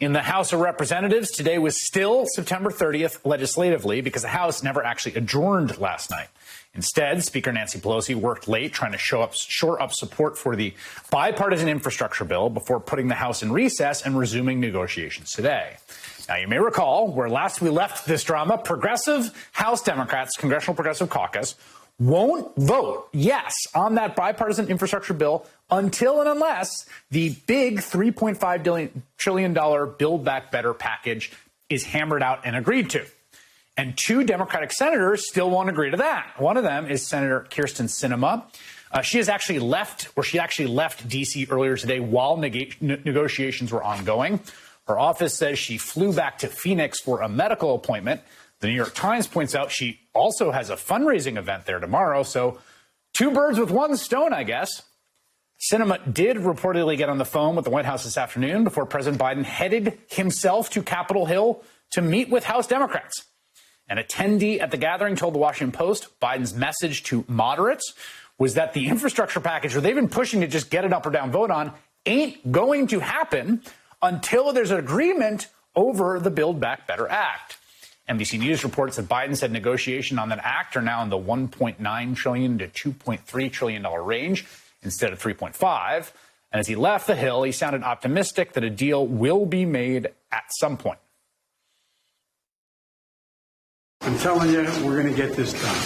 In the House of Representatives, today was still September 30th legislatively because the House never actually adjourned last night. Instead, Speaker Nancy Pelosi worked late trying to shore up support for the bipartisan infrastructure bill before putting the House in recess and resuming negotiations today. Now, you may recall where last we left this drama, progressive House Democrats, Congressional Progressive Caucus, won't vote yes on that bipartisan infrastructure bill until and unless the big $3.5 trillion Build Back Better package is hammered out and agreed to. And two Democratic senators still won't agree to that. One of them is Senator Kyrsten Sinema. She actually left D.C. earlier today while negotiations were ongoing. Her office says she flew back to Phoenix for a medical appointment. The New York Times points out she also has a fundraising event there tomorrow. So two birds with one stone, I guess. Sinema did reportedly get on the phone with the White House this afternoon before President Biden headed himself to Capitol Hill to meet with House Democrats. An attendee at the gathering told the Washington Post Biden's message to moderates was that the infrastructure package, where they've been pushing to just get an up or down vote on, ain't going to happen until there's an agreement over the Build Back Better Act. NBC News reports that Biden said negotiations on that act are now in the $1.9 trillion to $2.3 trillion range instead of $3.5. And as he left the Hill, he sounded optimistic that a deal will be made at some point. I'm telling you, we're going to get this done.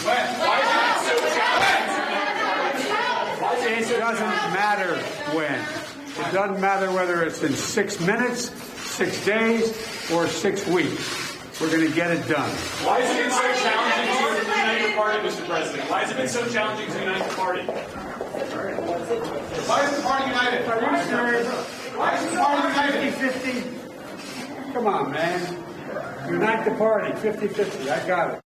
It doesn't matter when. It doesn't matter whether it's in 6 minutes, 6 days, or 6 weeks. We're going to get it done. Why has it been so challenging to unite the party, Mr. President? Why has it been so challenging to unite the party? Why is the party united? Why is the party united? 50-50. Come on, man. Unite the party. 50-50. I got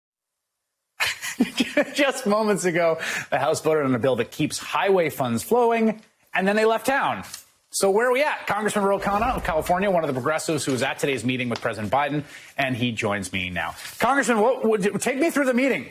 it. Just moments ago, the House voted on a bill that keeps highway funds flowing, and then they left town. So where are we at? Congressman Khanna of California, one of the progressives who was at today's meeting with President Biden, and he joins me now. Congressman, take me through the meeting.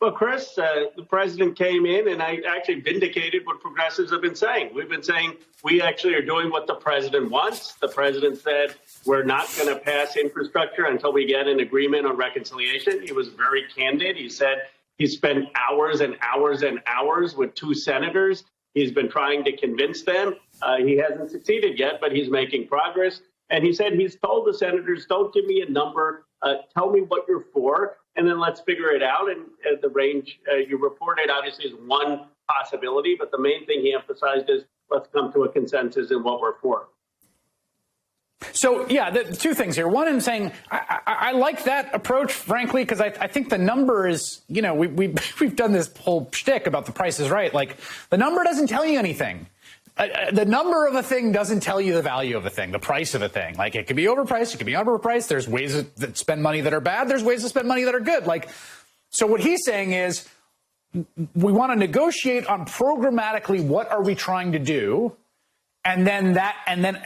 Well, Chris, the president came in and I actually vindicated what progressives have been saying. We've been saying we actually are doing what the president wants. The president said we're not going to pass infrastructure until we get an agreement on reconciliation. He was very candid. He said he spent hours and hours and hours with two senators. He's been trying to convince them. He hasn't succeeded yet, but he's making progress. And he said he's told the senators, don't give me a number. Tell me what you're for, and then let's figure it out. And the range you reported, obviously, is one possibility. But the main thing he emphasized is let's come to a consensus in what we're for. So, yeah, the two things here. One, I'm saying I like that approach, frankly, because I think the number is, you know, we've done this whole shtick about the Price is Right. Like, the number doesn't tell you anything. The number of a thing doesn't tell you the value of a thing, the price of a thing. Like, it could be overpriced, it could be underpriced. There's ways that spend money that are bad. There's ways to spend money that are good. Like, so what he's saying is we want to negotiate on programmatically what are we trying to do, and then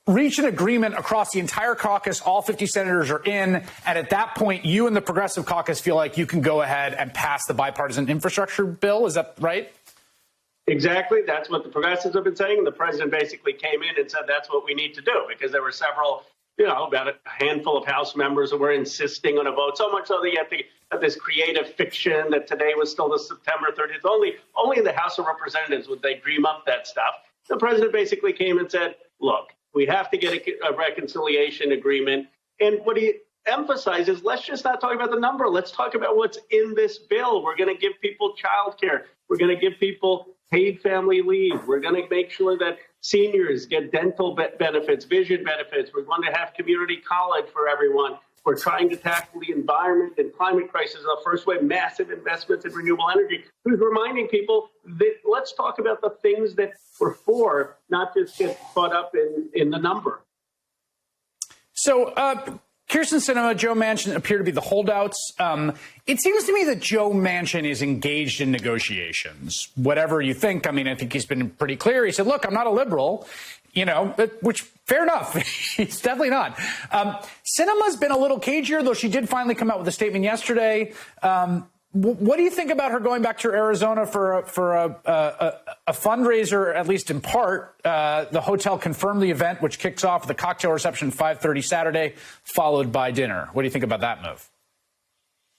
reach an agreement across the entire caucus. All 50 senators are in. And at that point, you and the Progressive Caucus feel like you can go ahead and pass the bipartisan infrastructure bill. Is that right? Exactly. That's what the progressives have been saying. The president basically came in and said that's what we need to do, because there were several, about a handful of House members who were insisting on a vote, so much so that you have to have this creative fiction that today was still the September 30th. Only in the House of Representatives would they dream up that stuff. The president basically came and said, look, we have to get a reconciliation agreement. And what he emphasizes, let's just not talk about the number. Let's talk about what's in this bill. We're going to give people child care. We're going to give people paid family leave. We're going to make sure that seniors get dental benefits, vision benefits. We're going to have community college for everyone. We're trying to tackle the environment and climate crisis in the first way, massive investments in renewable energy. Who's reminding people that let's talk about the things that we're for, not just get caught up in the number. So, Kyrsten Sinema, Joe Manchin appear to be the holdouts. It seems to me that Joe Manchin is engaged in negotiations. Whatever you think, I mean, I think he's been pretty clear. He said, look, I'm not a liberal, which fair enough. He's definitely not. Sinema's been a little cagier, though she did finally come out with a statement yesterday. What do you think about her going back to Arizona for a fundraiser, at least in part? The hotel confirmed the event, which kicks off with a cocktail reception 5:30 Saturday, followed by dinner. What do you think about that move?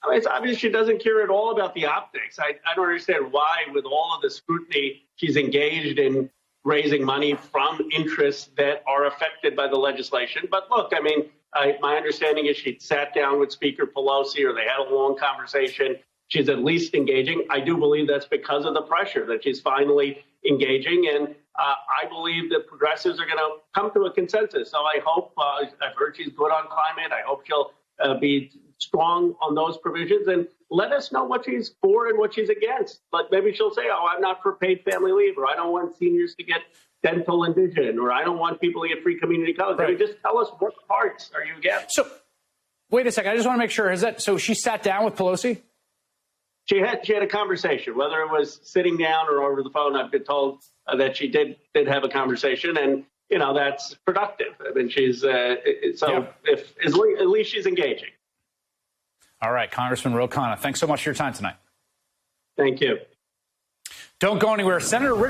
I mean, it's obvious she doesn't care at all about the optics. I don't understand why, with all of the scrutiny, she's engaged in raising money from interests that are affected by the legislation. But look, I mean, my understanding is she sat down with Speaker Pelosi, or they had a long conversation. She's at least engaging. I do believe that's because of the pressure that she's finally engaging. And I believe that progressives are going to come to a consensus. So I hope, I've heard she's good on climate. I hope she'll be strong on those provisions and let us know what she's for and what she's against. But maybe she'll say, oh, I'm not for paid family leave, or I don't want seniors to get dental and vision, or I don't want people to get free community college. Right. I mean, just tell us what parts are you against. So wait a second. I just want to make sure. So she sat down with Pelosi? She had a conversation, whether it was sitting down or over the phone. I've been told that she did have a conversation, and that's productive. I mean, she's if at least she's engaging. All right, Congressman Khanna, thanks so much for your time tonight. Thank you. Don't go anywhere, Senator Richard.